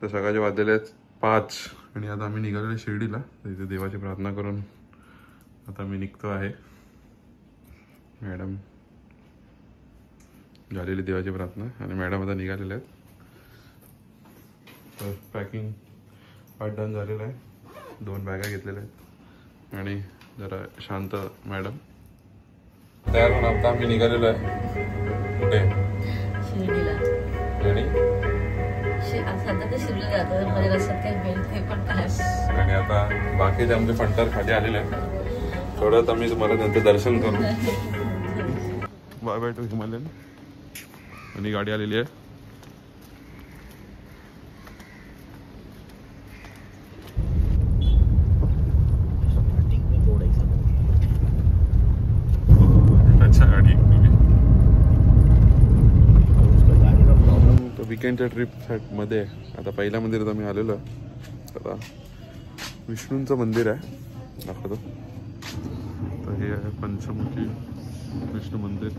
तर सकाळचे वाजलेले आहेत 5 आणि आता आम्ही निघालेलो शिर्डीला. तिथे देवाची प्रार्थना करून आता मी निघतो आहे. मॅडम झालेली देवाची प्रार्थना आणि मॅडम आता निघालेले आहेत. तर पॅकिंग पार्ट डन झालेलं आहे. 2 बॅगा घेतलेल्या आहेत आणि जरा शांत मॅडम तयार होऊन आता आम्ही निघालेलो आहे. कुठे? शिर्डीला. आणि आणि आता बाकीचे आमचे फंटर खाली आलेले आहेत. थोडं आम्ही तुम्हाला त्यांचं दर्शन करू. Bye bye to Himalayan. आणि गाडी आलेली आहे. अच्छा गाडी वीकेंडच्या ट्रिपमध्ये आता पहिल्या मंदिरात आम्ही आलेलो. आता विष्णूंचं मंदिर आहे, दाखवतो. तर हे आहे पंचमुखी विष्णू मंदिर.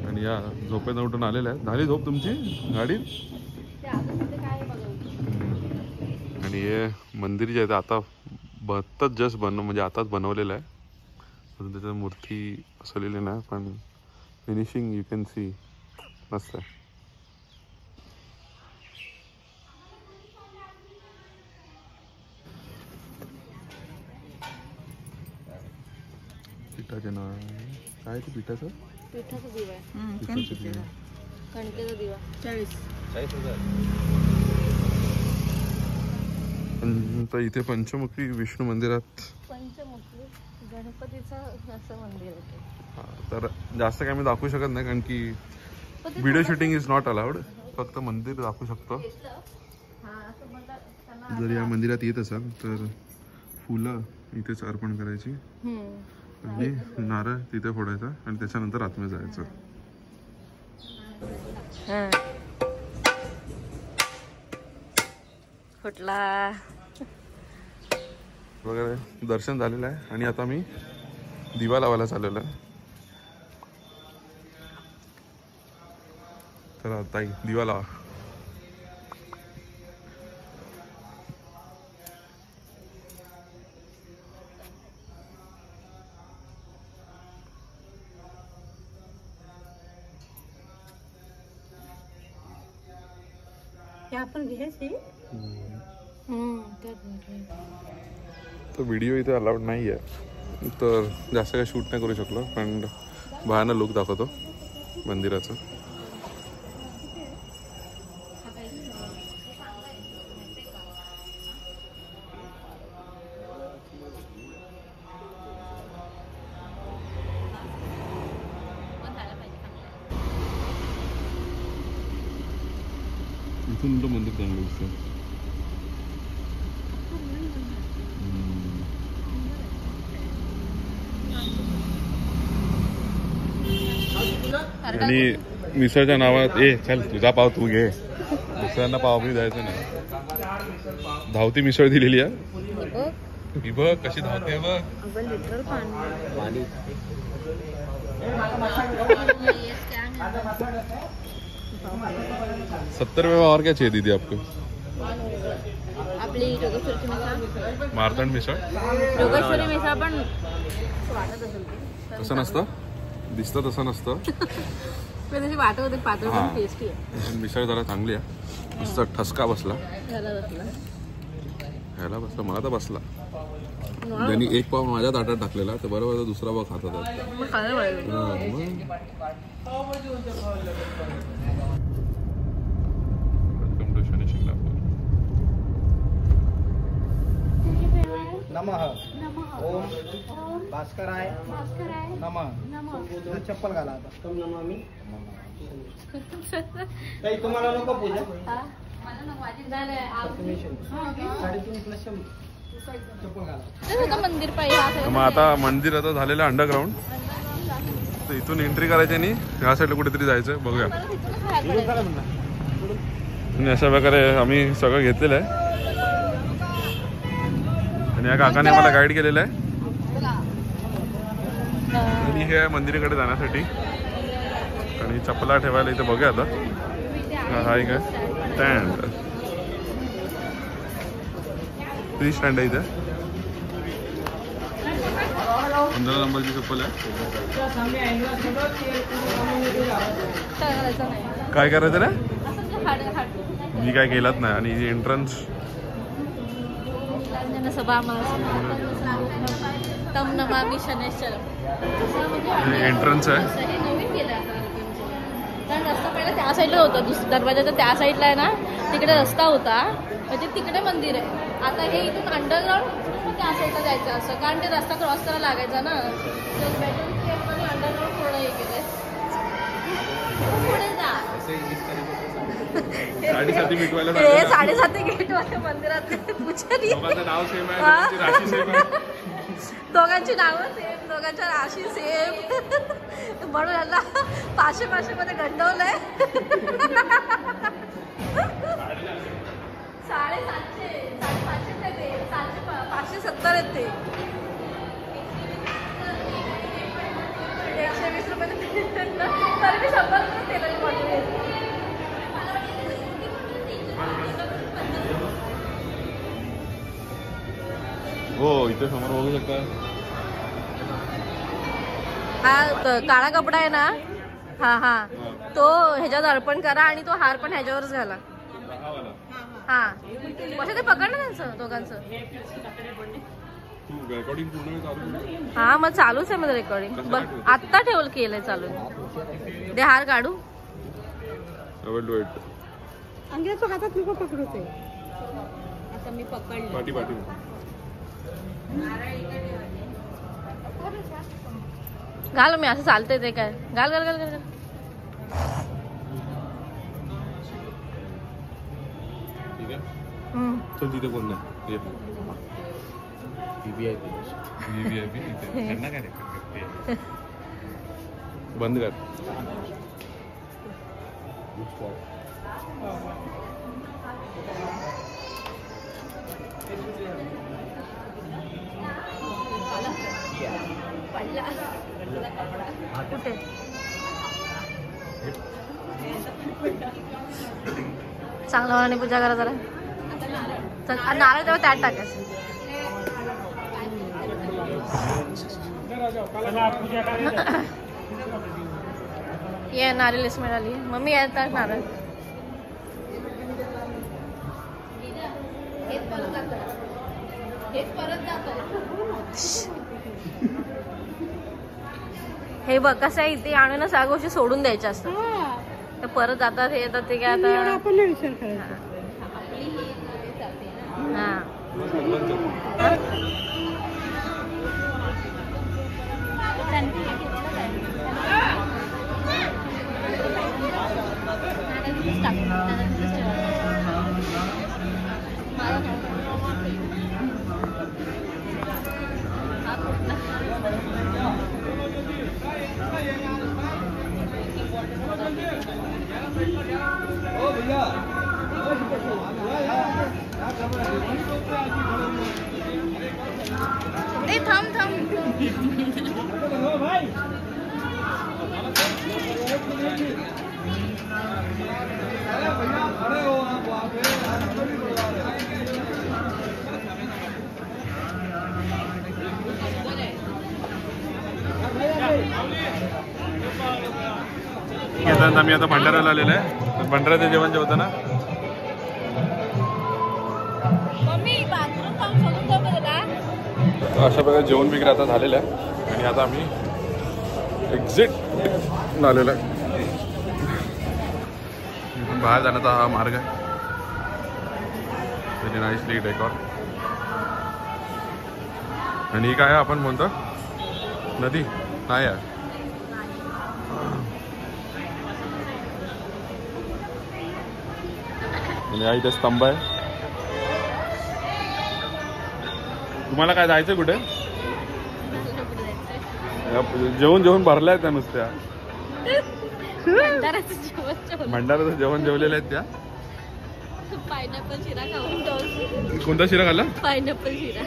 आणि या झोपेत उठून आलेलं आहे. झाली झोप तुमची गाडीत? आणि हे मंदिर जे आहे ते आता आत्ताच जस्ट म्हणजे आताच बनवलेलं आहे. अजून त्याच्यात मूर्ती बसवलेली नाही, पण फिनिशिंग यू कॅन सी मस्त आहे. पिठाचे नाव काय ते? पिठाचं दिवा आहे. कणकेचा दिवा 40,000. तर इथे पंचमुखी विष्णू मंदिरात पंचमुखी गणपतीचं असं मंदिर आहे. तर जास्त काय मी दाखवू शकत नाही, कारण की video shooting is not allowed. फक्त मंदिर दाखवू शकतो. जर या मंदिरात येत असाल तर फुलं इथेच अर्पण करायची आणि नारळ तिथे फोडायचा आणि त्याच्यानंतर आतमध्ये जायचं. फुटला वगैरे दर्शन झालेलं आहे. आणि आता मी दिवा लावायला चाललेलो आहे. तर आता दिवा लावा. आपण घ्यायची. तर व्हिडिओ इथे अलाउड नाही आहे, तर जास्त काही शूट नाही करू शकलो. पण बाहेरनं लुक दाखवतो मंदिराचं. इथून मंदिर चांगलं दिसतं. आणि मिसळच्या नावात चल तुझा पाव तू घे. दुसऱ्यांना पाव बी द्यायचं नाही. धावती मिसळ दिलेली आहे. ही बघ कशी धावते बघ. 70 रुपये और क्या चाहिए दीदी आपको? आपली योगेश्वरीची मिसळ, मारतंड मिसळ. योगेश्वरी मिसळ पण वाटत असेल तसं नसतं, दिसतं तसं नसतं. तशी वाटत होते पातळ पण टेस्टी आहे. मिसळ जरा चांगली आहे. मस्त ठसका बसला. ह्याला बसला, मला तर बसला. त्यांनी एक पाव माझ्या ताटात टाकलेला, तर बरोबर दुसरा पाव खात होता. नमः ओम भास्कराय नमः. चप्पल घाला आता. काही तुम्हाला नको पूजा. मंदिर पाहिजे. मग आता मंदिर आता झालेलं अंडरग्राउंड. तर इथून एंट्री करायची आणि ह्या साईडला कुठेतरी जायचं. बघूया. आणि अशा प्रकारे आम्ही सगळं घेतलेलं आहे. आणि या काकाने मला गाईड केलेलं आहे. आणि हे आहे मंदिराकडे जाण्यासाठी. आणि चपला ठेवायला इथे बघूया आता. हा एक आहे स्टँड, 3 स्टँड आहे इथे. 15 नंबरची चप्पल आहे. काय करायचं रे? मी काय केलंच नाही. आणि एंट्रन्स एंट्रन्स आहे. रस्ता पहिला त्या साईडला होता, दरवाजाचा त्या साईडला आहे ना, तिकडे रस्ता होता, म्हणजे तिकडे मंदिर आहे. आता हे इथून अंडरग्राउंड त्या साईडला जायचं असं, कारण ते रस्ता क्रॉस करायला लागायचा ना. अंडरग्राउंड थोडं हे केलंय. पुढे जा. 7:30 मिटवायला 7:30 गेट वाले मंदिरात पुजारी. नाव सेम आहे, राशी सेम आहे. दोघांची नावं सेम, दोघांच्या राशी सेम, म्हणून यांना 500 मध्ये गंडवलंय. 570 आहेत ते. 120 रुपये तरी मी 100 रुपये तेलाची बॉटल घेतली. हो इथे समोर बघू शकता. हा काळा कपडा आहे ना, हा तो ह्याच्यात अर्पण करा आणि तो हार पण ह्याच्यावरच घाला. हा कसं ते पकडलं त्यांचं दोघांचं. हा मग चालूच आहे माझं रेकॉर्डिंग. आत्ता केलंय चालू. ते हार काढू. अंग्रेजच्या हातात मी पकडते. आता मी पकडले. पाठी घाल. मी असं चालते ते काय घाल घाल घाल घाल. ठीक आहे. चल तिथे कोण नाही. बंद कर. कुठे चांगलं आणि पूजा करा जरा. नारळ तेव्हा त्यात टाकायचं. ये नारळ मिळाली मम्मी. येतात नारळ. हे बघ कसं आहे, इथे आणून सगळ्या गोष्टी सोडून द्यायच्या असतात. तर परत जातात हे येतात ते काय आता. आपण नाही विचार करायचा. हा थांब आम्ही आता भंडाऱ्याला आलेलो आहे. भंडाऱ्याचं जेवण जेवताना अशा प्रकारे जेवण वगैरे आता झालेलं आहे. आणि आता आम्ही एक्झिट आलेलो आहे. बाहेर जाण्याचा हा मार्ग आहे. Very nicely decor. आणि ही काय आपण म्हणतो नदी नाही आहे. आणि इथे स्तंभ आहे. तुम्हाला काय जायचं कुठे? जेवण भरलाय त्या नुसत्या. भंडाराचं जेवण जेवलेलं आहेत त्या. पायनॅपल शिरा खाऊन. कोणता शिरा खाल्ला? पायनॅपल शिरा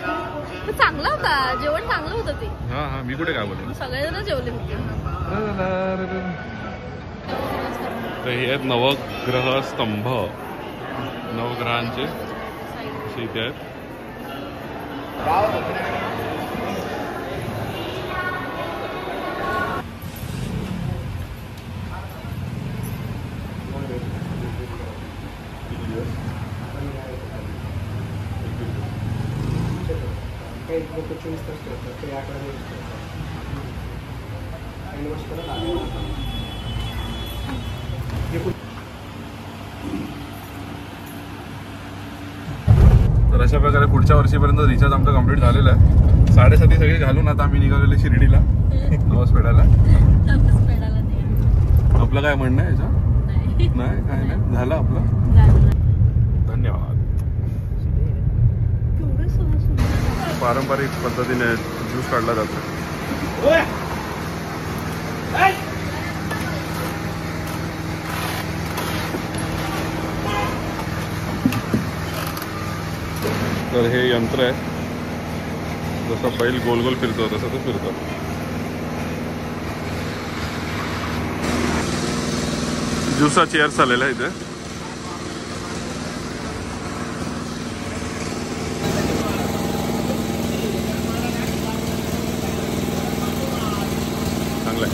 चांगला होता. जेवण चांगलं होतं ते. हा मी कुठे काय बोलतो. सगळेजण जेवले होते. तर हे आहेत नवग्रह स्तंभ, नवग्रहांचे इथे आहेत. तर अशा प्रकारे पुढच्या वर्षीपर्यंत रिचार्ज आमचा कम्प्लीट झालेला आहे. 7:30 सगळे घालून आता आम्ही निघालेले शिर्डीला नवस फेडायला. आपलं काय म्हणणं आहे याचं? नाही काय नाही झालं आपलं. धन्यवाद. पारंपरिक पद्धतीने ज्यूस काढला जातो. तर हे यंत्र आहे, जसं बैल गोल गोल फिरतो तसं तो फिरतो. ज्यूसचा चेअर चाललेला आहे इथे. चांगलं आहे.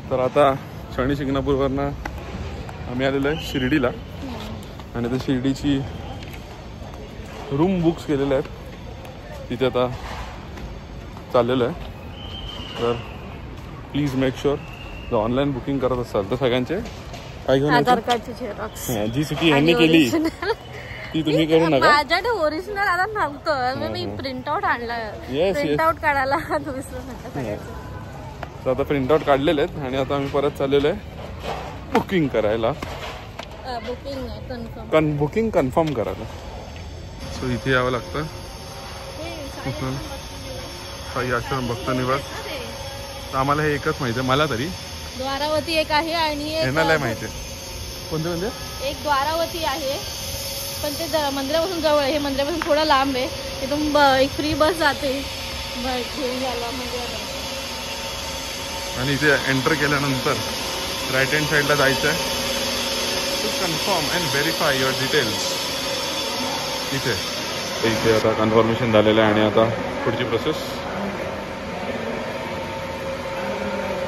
तर आता शनी शिंगणापूरवरनं आम्ही आलेलो आहे शिर्डीला आणि त्या शिर्डीची रूम बुक्स केलेले आहेत. तिथे आता चाललेलं आहे. तर प्लीज मेक शुअर जर ऑनलाईन बुकिंग करत असाल तर सगळ्यांचे काय घेऊन आधार कार्डची झेरॉक्स, जी चुकी ह्यांनी केली ती तुम्ही करू नका. माझ्याकडे ओरिजिनल आधार नव्हतं, मी प्रिंट आउट आणला. प्रिंट आउट काढायला विसरू नका. तर आता प्रिंट आउट काढलेले आहेत आणि आता आम्ही परत चाललेलो आहे बुकिंग करायला. बुकिंग कन्फर्म करायला. सो इथे यावं लागतं. साई आश्रम भक्त निवास. आम्हाला हे एकच माहिती आहे, मला तरी द्वारावती एक आहे आणि नाही माहिती आहे. कोणते म्हणजे? एक द्वारावती आहे पण ते मंदिरापासून जवळ आहे. हे मंदिरापासून थोडं लांब आहे. तिथून एक फ्री बस जाते घेऊन जायला मंदिराला. आणि इथे एंटर केल्यानंतर राईट हँड साईडला जायचं आहे. To confirm and verify your details. इथे आता कन्फर्मेशन झालेलं आहे आणि आता पुढची प्रोसेस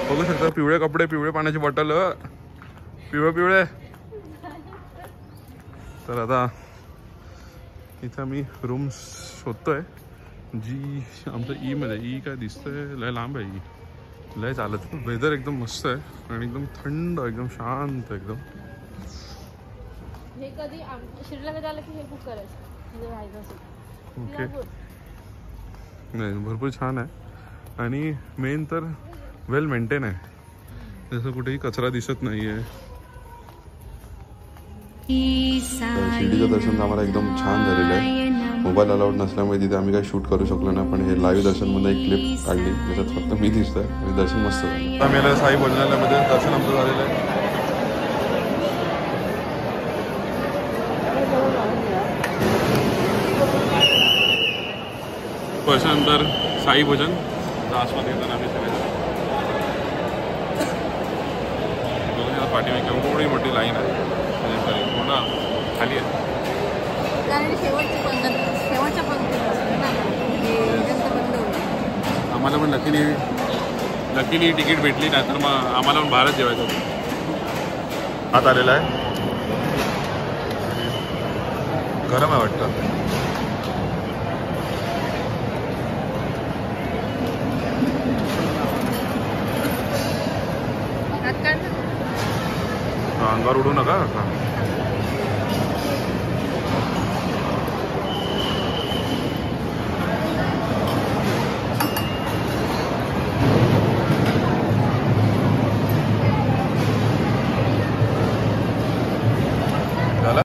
बघू शकता. पिवळे कपडे, पिवळे पाण्याची बॉटल, पिवळे. तर आता इथं मी रूम शोधतोय जी आमचं ई मध्ये. ई काय दिसतंय लय लांब आहे. ई लय चालत. वेदर एकदम मस्त आहे आणि एकदम थंड, एकदम शांत एकदम. हे कधी शिर्डीला कधी आलं की हे बुक करायचं. ओके. नाही भरपूर छान आहे आणि मेन तर वेल मेंटेन आहे. जसं कुठेही कचरा दिसत नाही आहे. शिर्डीचं दर्शन आम्हाला एकदम छान झालेलं आहे. मोबाईल अलाउड नसल्यामुळे तिथे आम्ही काही शूट करू शकलो नाही, पण हे लाईव्ह दर्शनमध्ये एक क्लिप काढली ज्याच्यात फक्त मी दिसतोय आणि दर्शन मस्त झालं. आम्ही साई भोजनालयामध्ये दर्शन आमचं झालेलं आहे. त्याच्यानंतर साई भोजन आसमध्ये येताना आम्ही सगळे पाठीमागे एवढी मोठी लाईन आहे. सॉरी पूर्ण खाली आहे. आम्हाला पण लकीली तिकीट भेटली नाही तर मग आम्हाला पण बाहेरच जेवायचं होतं. आत आलेला आहे. गरम आहे वाटतं. अंगावर उडू नका.